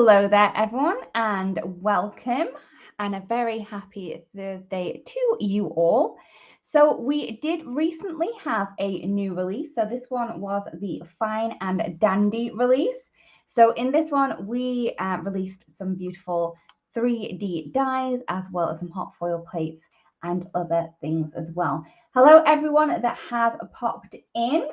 Hello there, everyone, and welcome, and a very happy Thursday to you all. So we did recently have a new release. So this one was the Fine and Dandy release. So in this one, we released some beautiful 3D dies as well as some hot foil plates and other things as well. Hello, everyone that has popped in.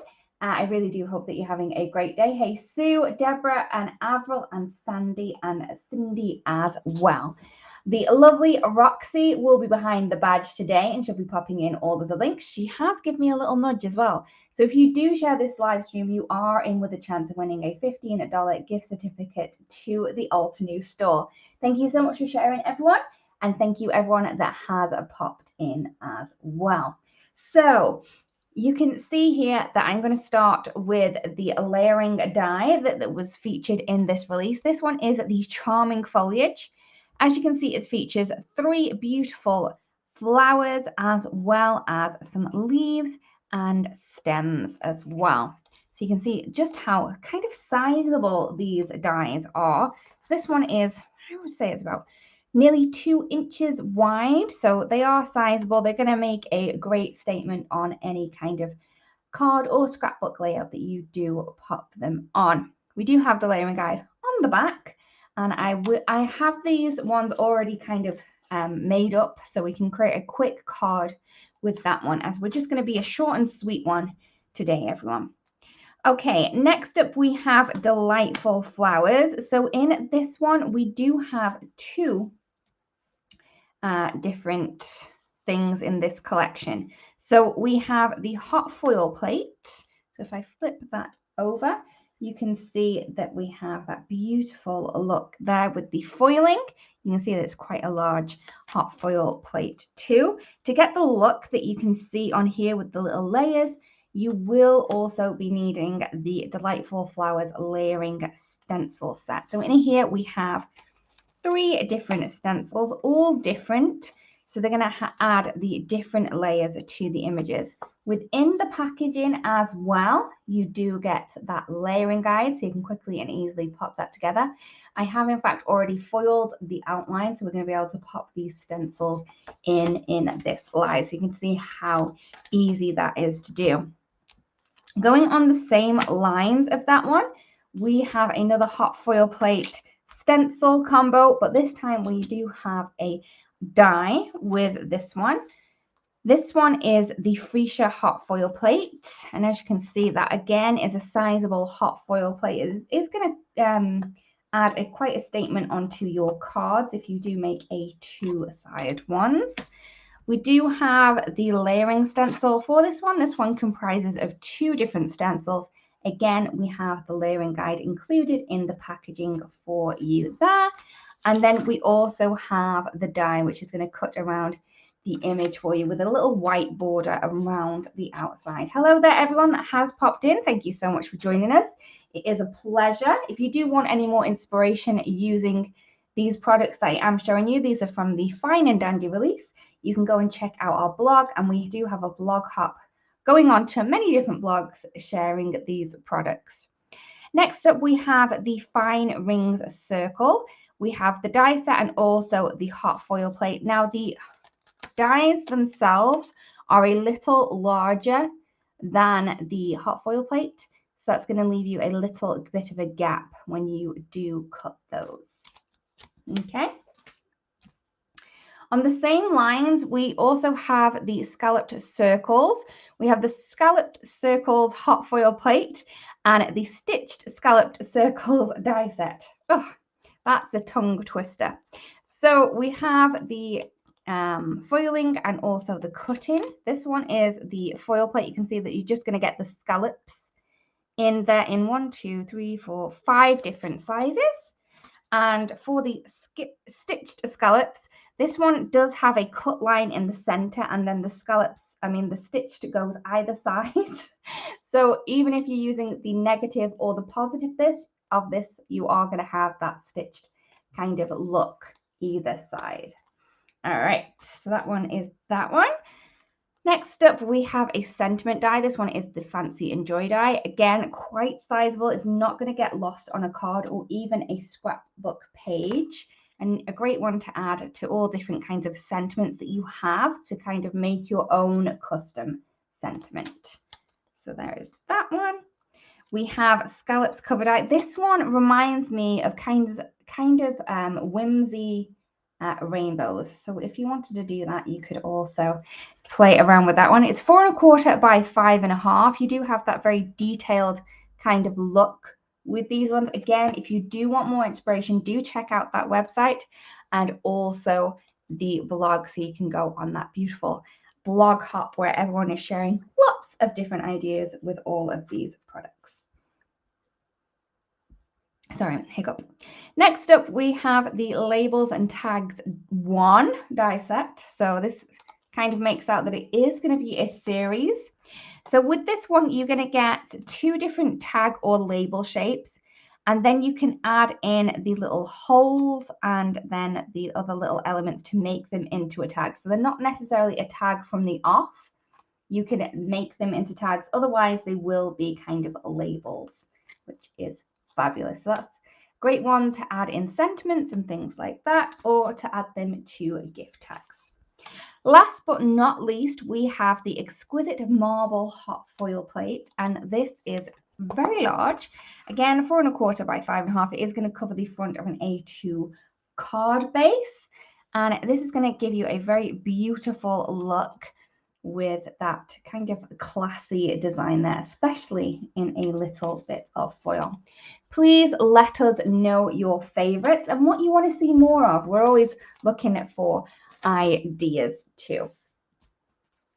I really do hope that you're having a great day. Hey, Sue, Deborah, and Avril, and Sandy, and Cindy as well. The lovely Roxy will be behind the badge today, and she'll be popping in all of the links. She has given me a little nudge as well. So if you do share this live stream, you are in with a chance of winning a $15 gift certificate to the Altenew store. Thank you so much for sharing, everyone, and thank you everyone that has popped in as well. So you can see here that I'm going to start with the layering die that was featured in this release. This one is the Charming Foliage. As you can see, it features 3 beautiful flowers as well as some leaves and stems as well. So you can see just how kind of sizable these dies are. So this one is, I would say it's about nearly 2 inches wide, so they are sizable. They're going to make a great statement on any kind of card or scrapbook layout that you do pop them on. We do have the layering guide on the back, and I have these ones already kind of made up, so we can create a quick card with that one, as we're just going to be a short and sweet one today, everyone. Okay, next up we have Delightful Flowers. So in this one, we do have 2 different things in this collection. So we have the hot foil plate. So if I flip that over, you can see that we have that beautiful look there with the foiling. You can see that it's quite a large hot foil plate too. To get the look that you can see on here with the little layers, you will also be needing the Delightful Flowers layering stencil set. So in here we have 3 different stencils, all different. So they're going to add the different layers to the images. Within the packaging as well, you do get that layering guide, so you can quickly and easily pop that together. I have in fact already foiled the outline, so we're going to be able to pop these stencils in this slide, so you can see how easy that is to do. Going on the same lines of that one, we have another hot foil plate stencil combo, but this time we do have a die with this one. This one is the Freesia hot foil plate, and as you can see, that again is a sizable hot foil plate. It's going to add quite a statement onto your cards if you do make a 2-sided ones. We do have the layering stencil for this one. This one comprises of 2 different stencils. Again, we have the layering guide included in the packaging for you there. And then we also have the die, which is going to cut around the image for you with a little white border around the outside. Hello there, everyone that has popped in. Thank you so much for joining us. It is a pleasure. If you do want any more inspiration using these products that I am showing you, these are from the Fine and Dandy release. You can go and check out our blog, and we do have a blog hop going on to many different blogs sharing these products. Next up, we have the Fine Rings Circle. We have the die set and also the hot foil plate. Now, the dies themselves are a little larger than the hot foil plate, so that's going to leave you a little bit of a gap when you do cut those. Okay. On the same lines, we also have the scalloped circles. We have the scalloped circles hot foil plate and the stitched scalloped circles die set. Oh, that's a tongue twister. So we have the foiling and also the cutting. This one is the foil plate. You can see that you're just going to get the scallops in there in 1, 2, 3, 4, 5 different sizes. And for the stitched scallops, this one does have a cut line in the center, and then the the stitched goes either side. So even if you're using the negative or the positive of this, you are going to have that stitched kind of look either side. All right, so that one is that one. Next up, we have a sentiment die. This one is the Fancy Enjoy die. Again, quite sizable. It's not going to get lost on a card or even a scrapbook page. And a great one to add to all different kinds of sentiments that you have to kind of make your own custom sentiment. So there is that one. We have Scallops Covered Eye. This one reminds me of kind of whimsy rainbows. So if you wanted to do that, you could also play around with that one. It's 4 1/4 by 5 1/2. You do have that very detailed kind of look with these ones. Again, if you do want more inspiration, do check out that website and also the blog, so you can go on that beautiful blog hop where everyone is sharing lots of different ideas with all of these products. Sorry, hiccup. Next up, we have the Labels and Tags 1 die set. So this kind of makes out that it is going to be a series. So with this one, you're going to get 2 different tag or label shapes. And then you can add in the little holes and then the other little elements to make them into a tag. So they're not necessarily a tag from the off. You can make them into tags. Otherwise, they will be kind of labels, which is fabulous. So that's a great one to add in sentiments and things like that, or to add them to gift tags. Last but not least, we have the exquisite marble hot foil plate, and this is very large. Again, 4 1/4 by 5 1/2. It is going to cover the front of an A2 card base, and this is going to give you a very beautiful look with that kind of classy design there, especially in a little bit of foil. Please let us know your favorites and what you want to see more of. We're always looking for ideas too.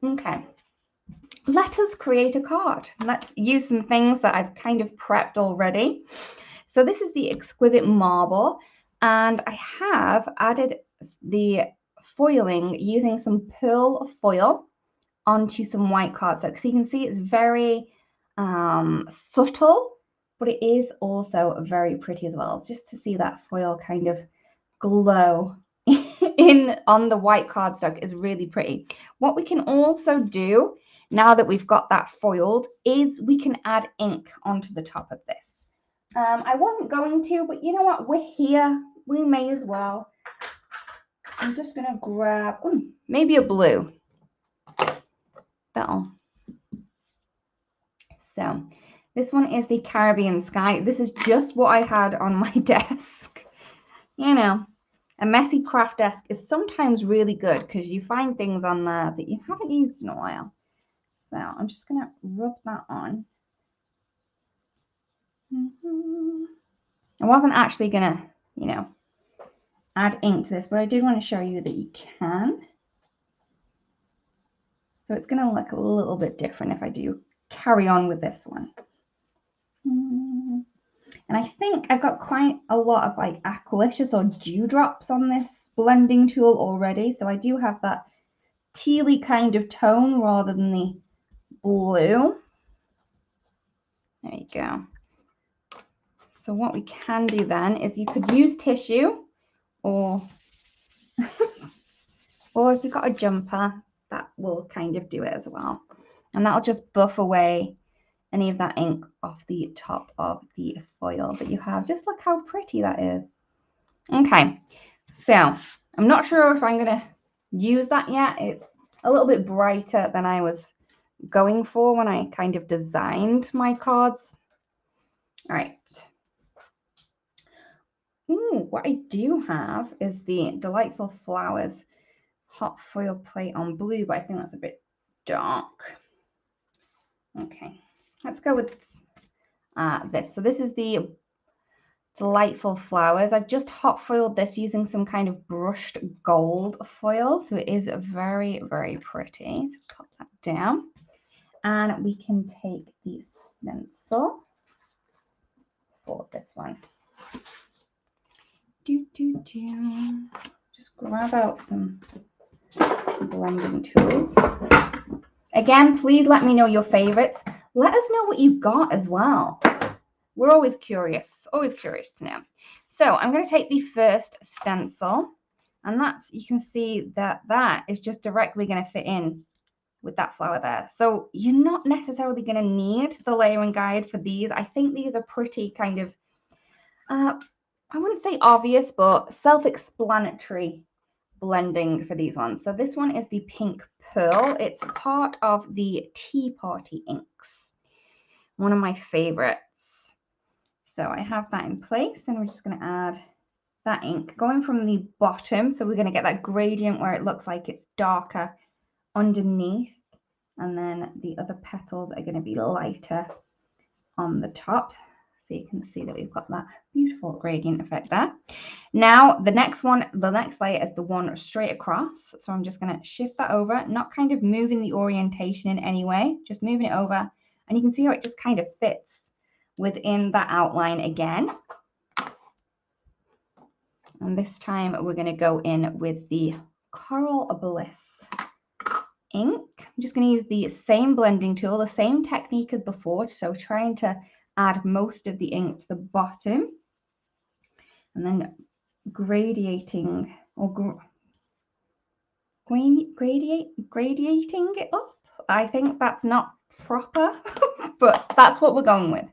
Okay, let us create a card. Let's use some things that I've kind of prepped already. So this is the exquisite marble, and I have added the foiling using some pearl foil onto some white cardstock. So you can see it's very subtle, but it is also very pretty as well. Just to see that foil kind of glow on the white cardstock is really pretty. What we can also do now that we've got that foiled is we can add ink onto the top of this. I wasn't going to, but you know what? We're here. We may as well. I'm just going to grab maybe a blue. So this one is the Caribbean Sky. This is just what I had on my desk. You know, a messy craft desk is sometimes really good because you find things on there that you haven't used in a while. So I'm just going to rub that on. I wasn't actually going to, add ink to this, but I did want to show you that you can. So it's going to look a little bit different if I do carry on with this one. And I think I've got quite a lot of like aqualicious or dewdrops on this blending tool already. So I do have that tealy kind of tone rather than the blue. There you go. So what we can do then is you could use tissue or if you've got a jumper, that will kind of do it as well. And that'll just buff away any of that ink off the top of the foil that you have. Just look how pretty that is. Okay, so I'm not sure if I'm going to use that yet. It's a little bit brighter than I was going for when I kind of designed my cards. All right. Ooh, what I do have is the Delightful Flowers hot foil plate on blue, but I think that's a bit dark. Okay, let's go with this. So this is the Delightful Flowers. I've just hot foiled this using some kind of brushed gold foil. So it is very, very pretty. So pop that down. And we can take the stencil for this one. Just grab out some blending tools. Again, please let me know your favorites. Let us know what you got as well. We're always curious to know. So I'm going to take the first stencil, and you can see that is just directly going to fit in with that flower there. So you're not necessarily going to need the layering guide for these. I think these are pretty kind of, I wouldn't say obvious, but self-explanatory blending for these ones. So this one is the Pink Pearl. It's part of the Tea Party inks, one of my favorites. So I have that in place, and we're just going to add that ink going from the bottom. So we're going to get that gradient where it looks like it's darker underneath, and then the other petals are going to be lighter on the top. So you can see that we've got that beautiful gradient effect there. Now the next layer is the one straight across. So I'm just going to shift that over, not kind of moving the orientation in any way, just moving it over. And you can see how it just kind of fits within that outline again. And this time we're going to go in with the Coral Bliss ink. I'm just going to use the same blending tool, the same technique as before. So trying to add most of the ink to the bottom and then gradiating or gradiating it up. I think that's not proper, but that's what we're going with.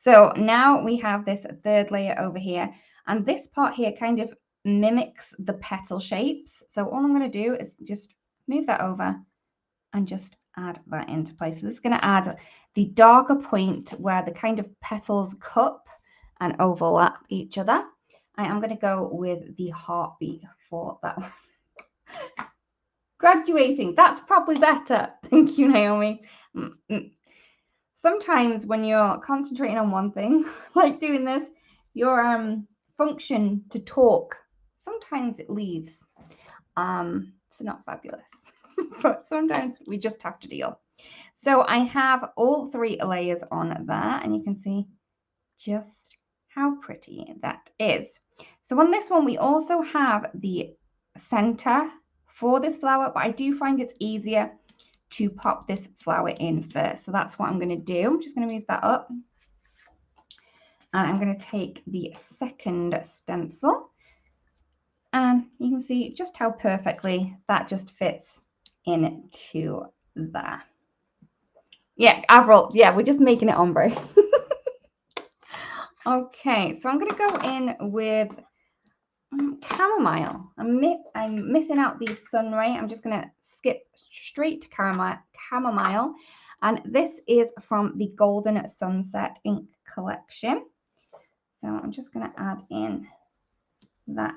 So now we have this third layer over here, and this part here kind of mimics the petal shapes. So all I'm going to do is just move that over and just add that into place. So this is going to add the darker point where the kind of petals cup and overlap each other. I am going to go with the heartbeat for that one. Graduating, that's probably better. Thank you, Naomi. Sometimes when you're concentrating on one thing, like doing this, your function to talk, sometimes it leaves. It's not fabulous, but sometimes we just have to deal. So I have all three layers on there, and you can see just how pretty that is. So on this one, we also have the center for this flower, but I do find it's easier to pop this flower in first. So that's what I'm going to do. I'm just going to move that up. And I'm going to take the second stencil. And you can see just how perfectly that just fits into there. Yeah, Avril, yeah, we're just making it ombre. Okay, so I'm going to go in with chamomile. I'm missing out the sun ray. I'm just going to skip straight to chamomile. And this is from the Golden Sunset ink collection. So I'm just going to add in that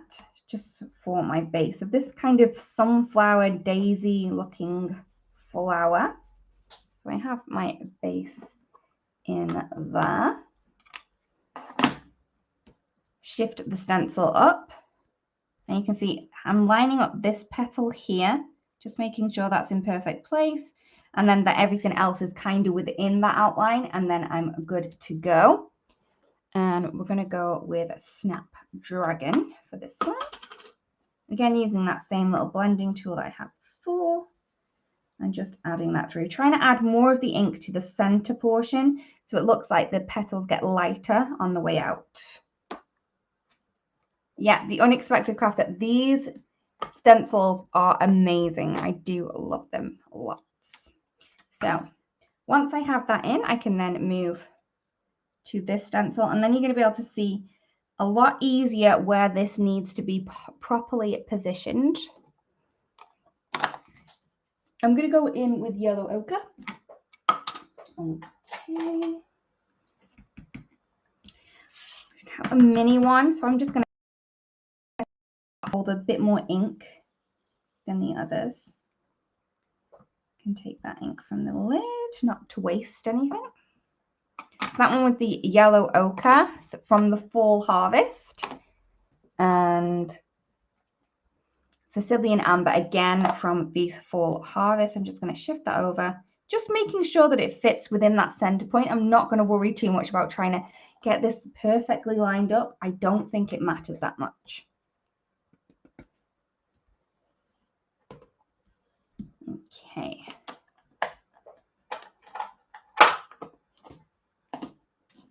just for my base of this kind of sunflower daisy looking flower. So I have my base in there. Shift the stencil up, and you can see I'm lining up this petal here, just making sure that's in perfect place, and then that everything else is kind of within that outline, and then I'm good to go. And we're going to go with Snapdragon for this one. Again, using that same little blending tool that I had before, and just adding that through, trying to add more of the ink to the center portion so it looks like the petals get lighter on the way out. Yeah, the unexpected craft that these stencils are amazing. I do love them lots. So once I have that in, I can then move to this stencil, and then you're going to be able to see a lot easier where this needs to be properly positioned. I'm going to go in with yellow ochre. Okay. I have a mini one, so I'm just going to hold a bit more ink than the others. I can take that ink from the lid, not to waste anything. So that one with the yellow ochre from the Fall Harvest, and Sicilian Amber again from the Fall Harvest. I'm just going to shift that over, just making sure that it fits within that center point. I'm not going to worry too much about trying to get this perfectly lined up. I don't think it matters that much. Okay.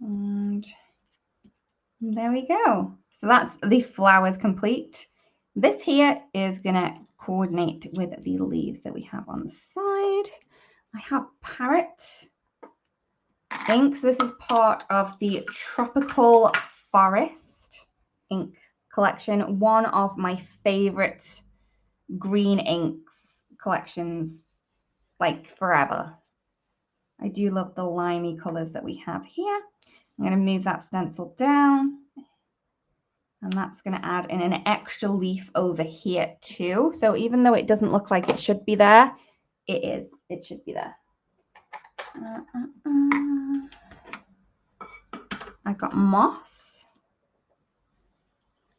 And there we go. So that's the flowers complete. This here is going to coordinate with the leaves that we have on the side. I have Parrot inks. This is part of the Tropical Forest ink collection, one of my favorite green inks collections, like forever. I do love the limey colors that we have here. I'm going to move that stencil down, and that's going to add in an extra leaf over here too. So even though it doesn't look like it should be there, it is. It should be there. I've got moss.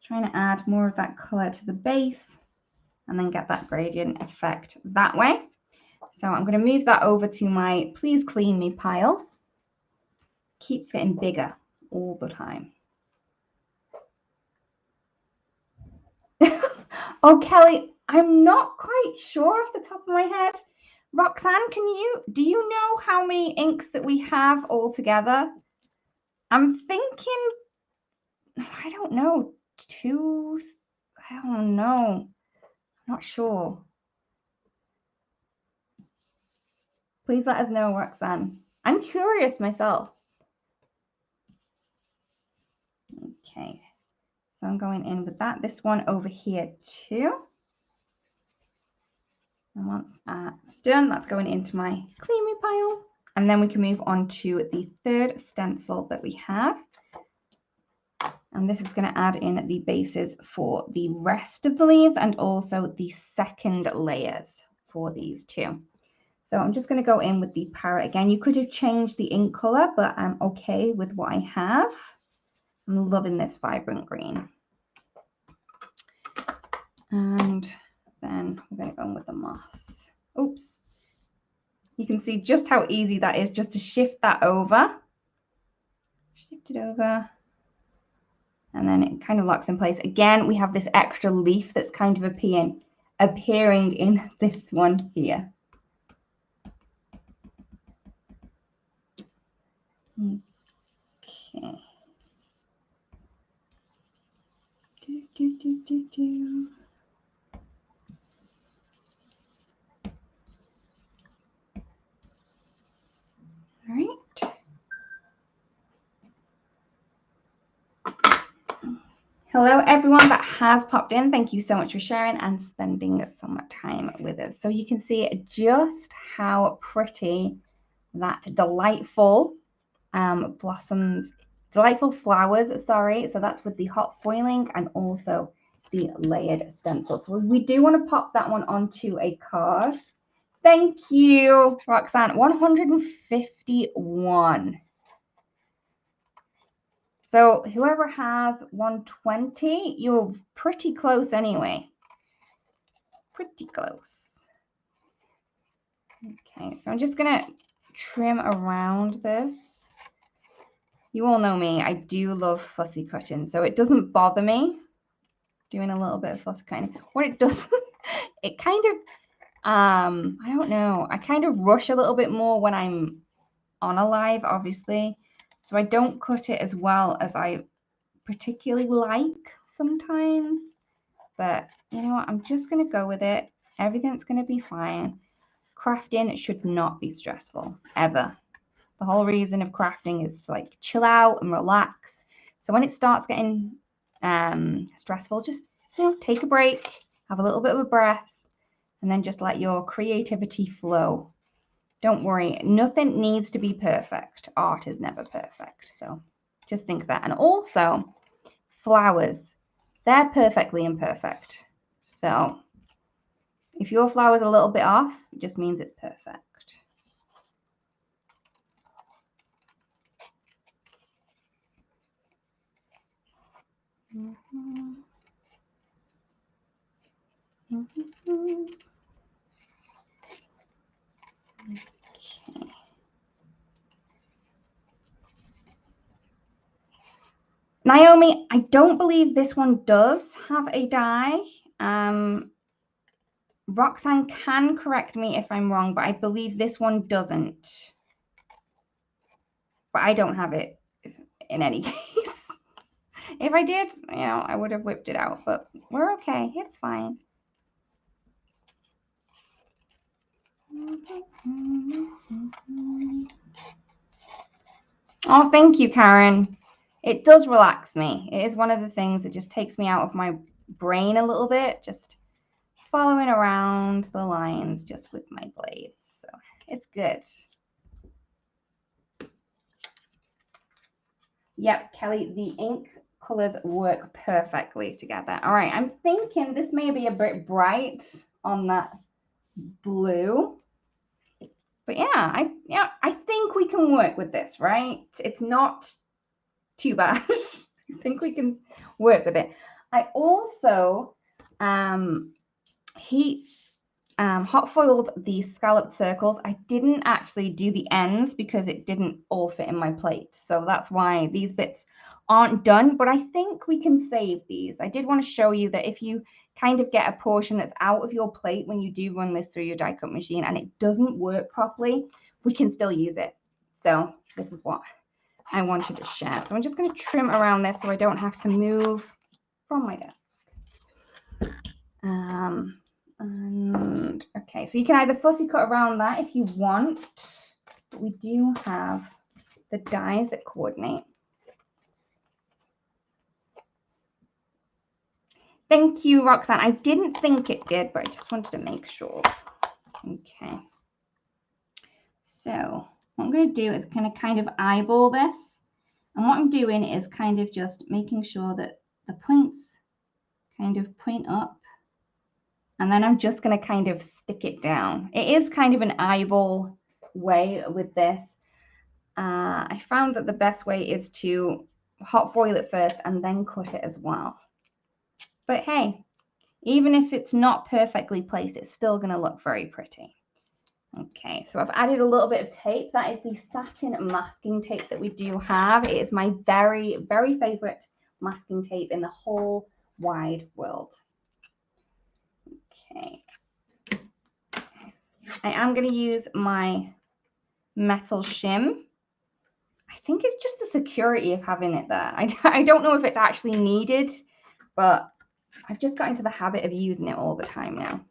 Trying to add more of that color to the base and then get that gradient effect that way. So I'm going to move that over to my please clean me pile. Keeps getting bigger all the time. Oh, Kelly, I'm not quite sure off the top of my head. Roxanne, do you know how many inks that we have all together? I'm thinking, I don't know, 2, I don't know. I'm not sure. Please let us know, Roxanne. I'm curious myself. Okay, so I'm going in with that. This one over here too. And once that's done, that's going into my clean me pile. And then we can move on to the third stencil that we have. And this is going to add in the bases for the rest of the leaves and also the second layers for these two. So I'm just going to go in with the Parrot again. You could have changed the ink color, but I'm okay with what I have. I'm loving this vibrant green. And then we're going to go in with the moss. Oops. You can see just how easy that is just to shift that over. Shift it over. And then it kind of locks in place. Again, we have this extra leaf that's kind of appearing in this one here. Okay. All right. Hello, everyone that has popped in. Thank you so much for sharing and spending so much time with us. So you can see just how pretty that delightful delightful flowers, sorry. So that's with the hot foiling and also the layered stencil. So we do want to pop that one onto a card. Thank you, Roxanne. 151. So whoever has 120, you're pretty close anyway. Pretty close. Okay, so I'm just going to trim around this. You all know me. I do love fussy cutting, so it doesn't bother me doing a little bit of fussy cutting. What it does, it kind of, I don't know. I kind of rush a little bit more when I'm on a live, obviously. So I don't cut it as well as I particularly like sometimes, but you know what, I'm just going to go with it. Everything's going to be fine. Crafting should not be stressful ever. The whole reason of crafting is to like chill out and relax. So when it starts getting stressful, just take a break, have a little bit of a breath, and then just let your creativity flow. Don't worry, nothing needs to be perfect. Art is never perfect, so just think that. And also flowers, they're perfectly imperfect. So if your flower's a little bit off, it just means it's perfect. Okay. Naomi, I don't believe this one does have a die. Roxanne can correct me if I'm wrong, but I believe this one doesn't. But I don't have it in any case. If I did, I would have whipped it out, but we're okay. It's fine. Oh, thank you, Karen. It does relax me. It is one of the things that just takes me out of my brain a little bit, just following around the lines just with my blades. So it's good. Yep, Kelly, the ink colors work perfectly together. All right, I'm thinking this may be a bit bright on that blue. But yeah, I think we can work with this, right? It's not too bad. I think we can work with it. I also hot foiled the scalloped circles. I didn't actually do the ends because it didn't all fit in my plate. So that's why these bits aren't done, but I think we can save these. I did want to show you that if you kind of get a portion that's out of your plate when you do run this through your die cut machine and it doesn't work properly, we can still use it. So this is what I wanted to share. So I'm just going to trim around this so I don't have to move from my desk. And okay, so you can either fussy cut around that if you want, but we do have the dies that coordinate. Thank you, Roxanne. I didn't think it did, but I just wanted to make sure. Okay. So what I'm going to do is kind of eyeball this. And what I'm doing is kind of just making sure that the points kind of point up. And then I'm just going to kind of stick it down. It is kind of an eyeball way with this. I found that the best way is to hot foil it first and then cut it as well. But hey, even if it's not perfectly placed, it's still going to look very pretty. Okay, so I've added a little bit of tape. That is the satin masking tape that we do have. It is my very, very favorite masking tape in the whole wide world. Okay. I am going to use my metal shim. I think it's just the security of having it there. I don't know if it's actually needed, but I've just got into the habit of using it all the time now.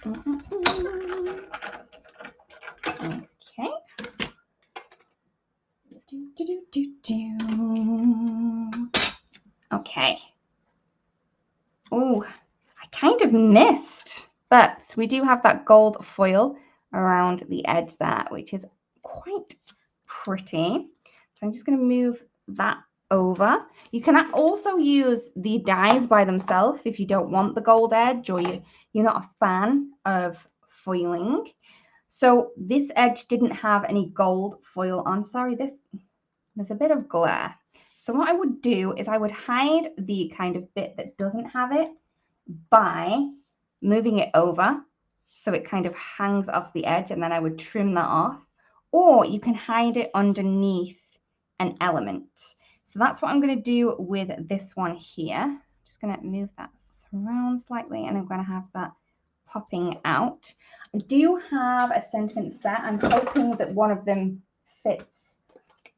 Okay. Okay. Oh, I kind of missed, but we do have that gold foil around the edge there, which is quite pretty. So I'm just going to move that over. You can also use the dies by themselves if you don't want the gold edge or you're not a fan of foiling. So this edge didn't have any gold foil on. Sorry, there's a bit of glare. So what I would do is I would hide the kind of bit that doesn't have it by moving it over so it kind of hangs off the edge, and then I would trim that off. Or you can hide it underneath an element. So that's what I'm going to do with this one here. I'm just going to move that around slightly, and I'm going to have that popping out. I do have a sentiment set. I'm hoping that one of them fits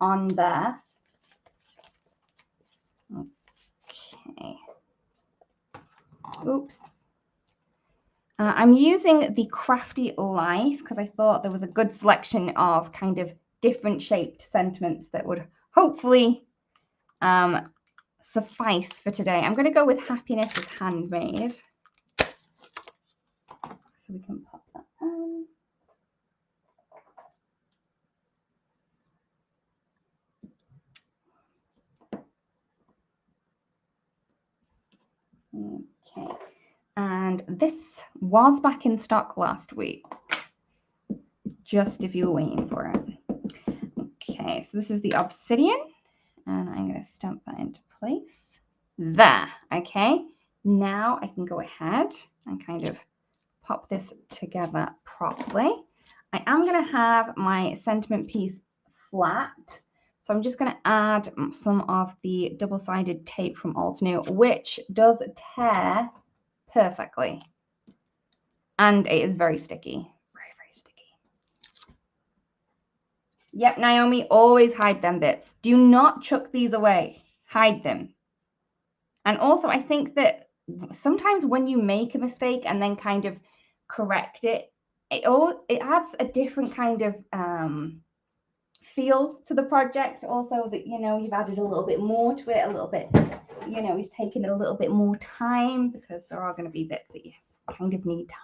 on there. Okay. Oops. I'm using the Crafty Life because I thought there was a good selection of kind of different shaped sentiments that would hopefully suffice for today. I'm going to go with Happiness is Handmade. So we can pop that on. Okay. And this was back in stock last week, just if you were waiting for it. Okay, so this is the obsidian, and I'm going to stamp that into place. There, okay. Now I can go ahead and kind of pop this together properly. I am going to have my sentiment piece flat, so I'm just going to add some of the double-sided tape from Altenew, which does tear perfectly, and it is very sticky. Very, very sticky. Yep, Naomi, always hide them bits. Do not chuck these away. Hide them. And also, I think that sometimes when you make a mistake and then kind of correct it, it adds a different kind of feel to the project. Also, that you've added a little bit more to it, a little bit, you've taken a little bit more time, because there are going to be bits that you kind of need tied.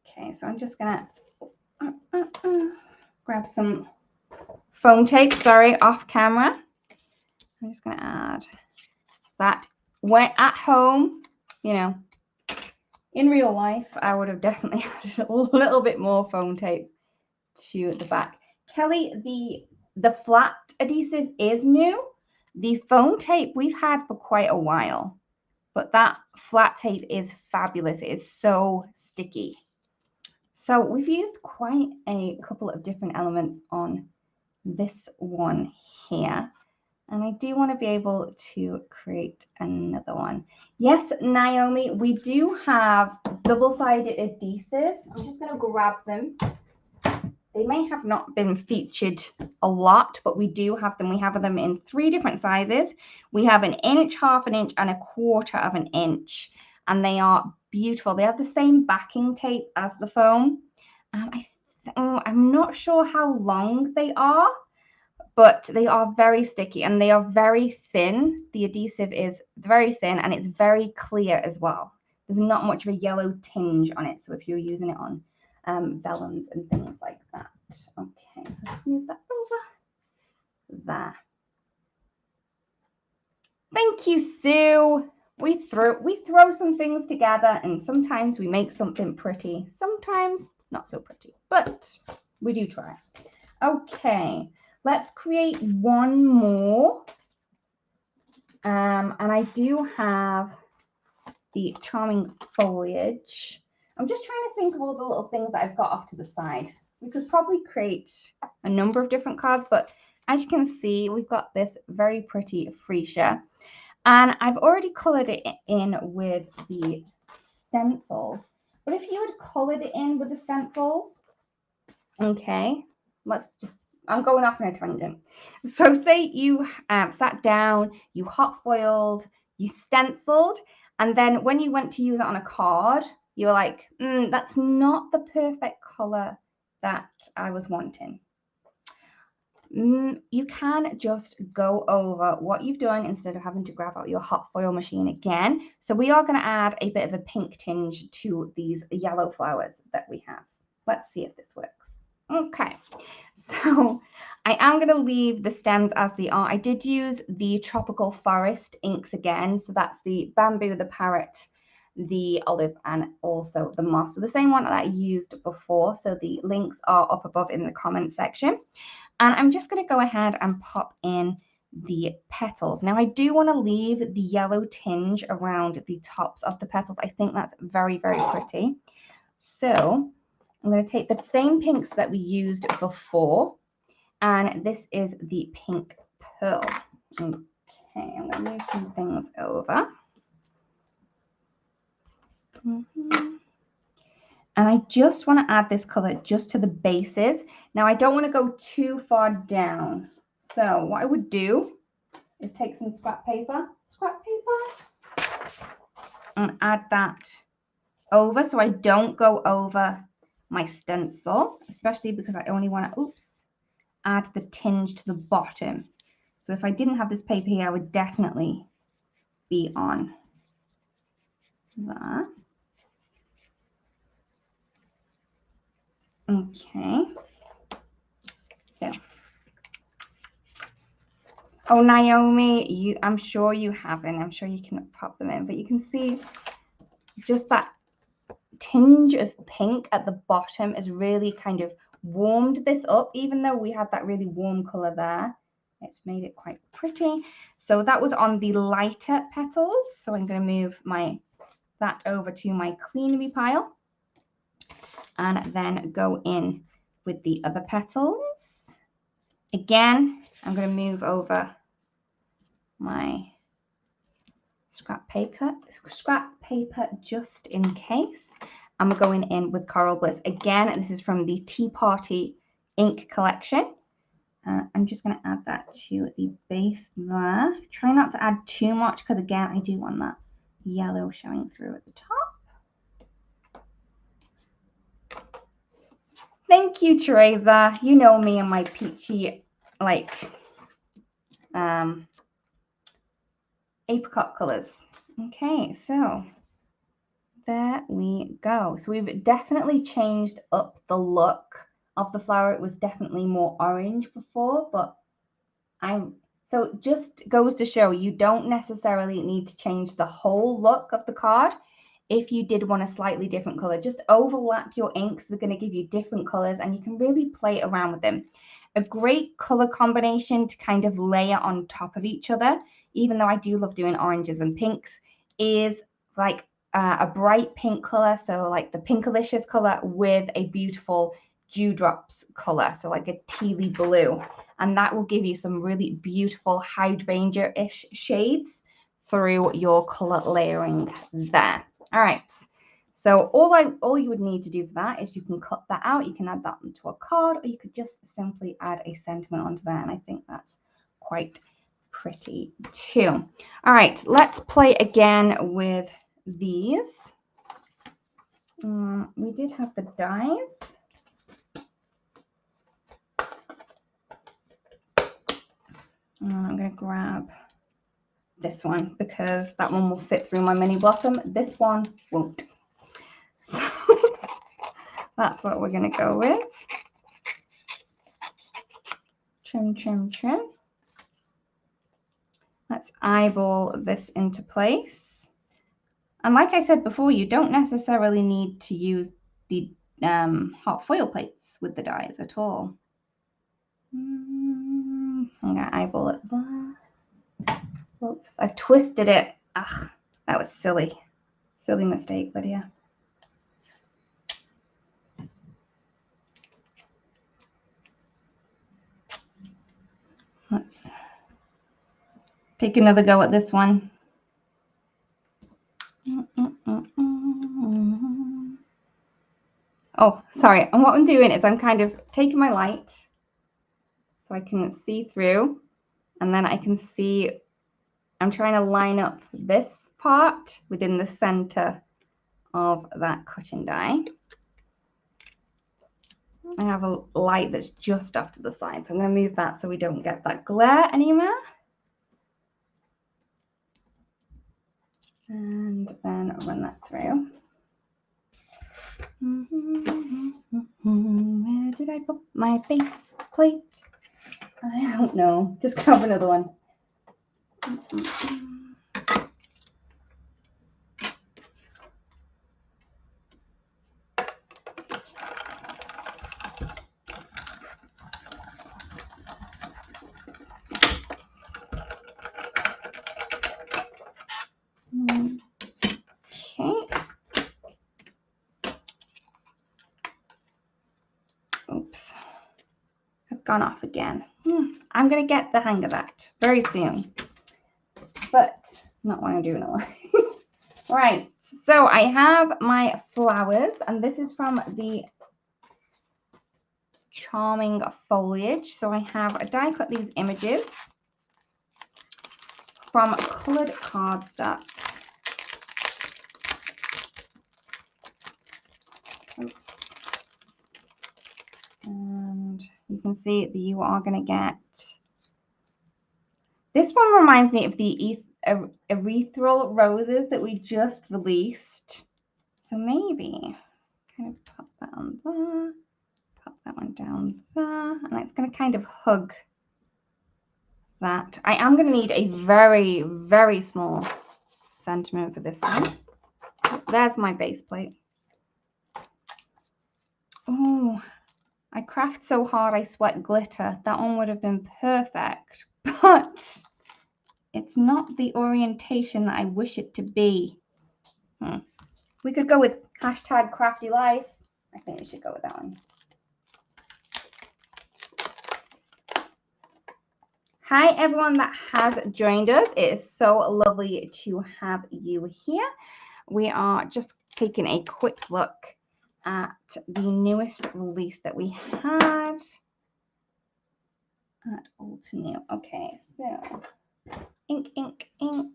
Okay, so I'm just gonna grab some foam tape. Sorry, off camera. I'm just gonna add that. When at home, in real life, I would have definitely added a little bit more foam tape to the back. Kelly, the flat adhesive is new. The foam tape we've had for quite a while, but that flat tape is fabulous. It is so sticky. So we've used quite a couple of different elements on this one here. And I do want to be able to create another one. Yes, Naomi, we do have double-sided adhesive. I'm just going to grab them. They may have not been featured a lot, but we do have them. We have them in 3 different sizes. We have an inch, half an inch, and a quarter of an inch. And they are beautiful. They have the same backing tape as the foam. I'm not sure how long they are, but they are very sticky and they are very thin. The adhesive is very thin and it's very clear as well. There's not much of a yellow tinge on it. So if you're using it on vellums and things like that. Okay, so just move that over there. Thank you, Sue. We throw some things together and sometimes we make something pretty, sometimes not so pretty, but we do try. Okay, let's create one more. And I do have the charming foliage. I'm just trying to think of all the little things that I've got off to the side. We could probably create a number of different cards, but as you can see, we've got this very pretty freesia. And I've already colored it in with the stencils. But if you had colored it in with the stencils, okay, I'm going off on a tangent. So say you sat down, you hot foiled, you stenciled, and then when you went to use it on a card, you were like, that's not the perfect color that I was wanting. You can just go over what you've done instead of having to grab out your hot foil machine again. So we are going to add a bit of a pink tinge to these yellow flowers that we have. Let's see if this works. Okay, so I am going to leave the stems as they are. I did use the Tropical Forest inks again. So that's the bamboo, the parrot, the olive, and also the moss. So the same one that I used before. So the links are up above in the comment section. And I'm just going to go ahead and pop in the petals. Now I do want to leave the yellow tinge around the tops of the petals. I think that's very, very pretty. So I'm going to take the same pinks that we used before, and this is the pink pearl. Okay, I'm going to move some things over. And I just want to add this color just to the bases. Now I don't want to go too far down. So what I would do is take some scrap paper, and add that over so I don't go over my stencil, especially because I only want to, add the tinge to the bottom. So if I didn't have this paper here, I would definitely be on that. Okay. So, oh, Naomi, I'm sure you haven't. I'm sure you can pop them in, but you can see just that tinge of pink at the bottom has really kind of warmed this up. Even though we had that really warm color there, it's made it quite pretty. So that was on the lighter petals. So I'm going to move that over to my cleanery pile and then go in with the other petals. Again, I'm going to move over my scrap paper just in case. And we're going in with Coral Bliss. Again, this is from the Tea Party ink collection. I'm just going to add that to the base there. Try not to add too much because, again, I do want that yellow showing through at the top. Thank you, Teresa. You know me and my peachy, like, apricot colors. Okay, so there we go. So we've definitely changed up the look of the flower. It was definitely more orange before, but so it just goes to show you don't necessarily need to change the whole look of the card. If you did want a slightly different color, just overlap your inks. They're going to give you different colors and you can really play around with them. A great color combination to kind of layer on top of each other, even though I do love doing oranges and pinks, is like a bright pink color. So like the Pinkalicious color with a beautiful dewdrops color. So like a tealy blue. And that will give you some really beautiful hydrangea-ish shades through your color layering there. All right, so all you would need to do for that is you can cut that out. You can add that onto a card, or you could just simply add a sentiment onto there, and I think that's quite pretty too. All right, let's play again with these. We did have the dies. I'm going to grab this one because that one will fit through my mini blossom. This one won't. So that's what we're going to go with. Trim, trim, trim. Let's eyeball this into place. And like I said before, you don't necessarily need to use the hot foil plates with the dies at all. I'm going to eyeball it there. Oops, I've twisted it. Ugh, that was silly. Silly mistake, Lydia. Let's take another go at this one. Oh, sorry. And what I'm doing is I'm kind of taking my light so I can see through, and then I can see, I'm trying to line up this part within the center of that cutting die. I have a light that's just off to the side, so I'm going to move that so we don't get that glare anymore. And then run that through. Where did I put my base plate? I don't know. Just grab another one. Okay. Oops. I've gone off again. I'm going to get the hang of that very soon. But not when I'm doing it. Right. So I have my flowers, and this is from the Charming Foliage. So I have die cut these images from colored cardstock. Oops. And you can see that you are going to get, this one reminds me of the erythral roses that we just released. So maybe kind of pop that on there, pop that one down there, and it's going to kind of hug that. I am going to need a very, very small sentiment for this one. There's my base plate. Oh, I craft so hard I sweat glitter. That one would have been perfect, but it's not the orientation that I wish it to be. We could go with hashtag Crafty Life. I think we should go with that one. Hi, everyone that has joined us. It is so lovely to have you here. We are just taking a quick look at the newest release that we had. at Ultra New. Okay, so ink, ink, ink.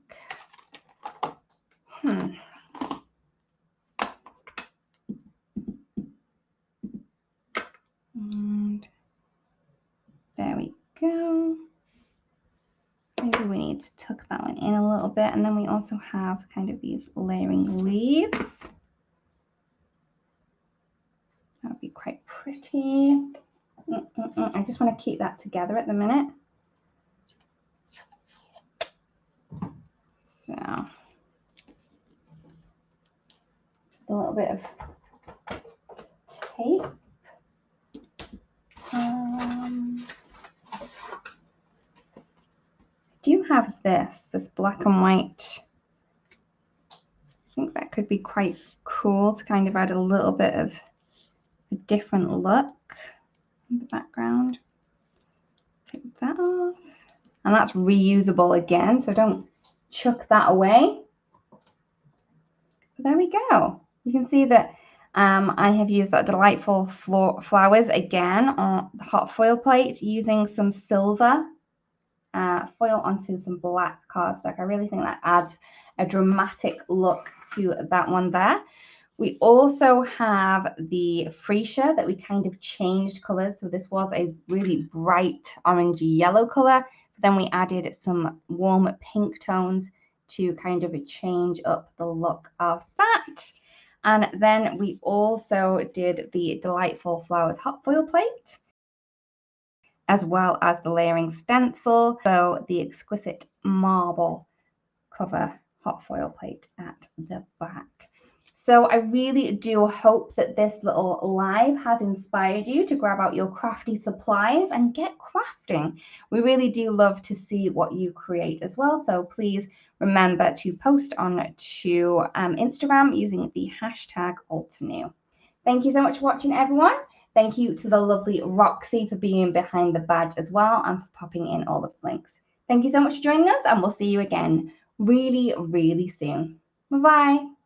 And there we go. Maybe we need to tuck that one in a little bit. And then we also have kind of these layering leaves. That would be quite pretty. I just want to keep that together at the minute. So just a little bit of tape. Do you have this black and white? I think that could be quite cool to kind of add a little bit of a different look in the background. Take that off. And that's reusable again, so don't chuck that away. But there we go. You can see that I have used that delightful flowers again on the hot foil plate using some silver foil onto some black cardstock. I really think that adds a dramatic look to that one there. We also have the freesia that we kind of changed colors. So this was a really bright orange yellow color, but then we added some warm pink tones to kind of change up the look of that. And then we also did the delightful flowers hot foil plate, as well as the layering stencil. So the exquisite marble cover hot foil plate at the back. So I really do hope that this little live has inspired you to grab out your crafty supplies and get crafting. We really do love to see what you create as well. So please remember to post on to Instagram using the hashtag #AlterNew. Thank you so much for watching, everyone. Thank you to the lovely Roxy for being behind the badge as well and for popping in all the links. Thank you so much for joining us, and we'll see you again really, really soon. Bye-bye.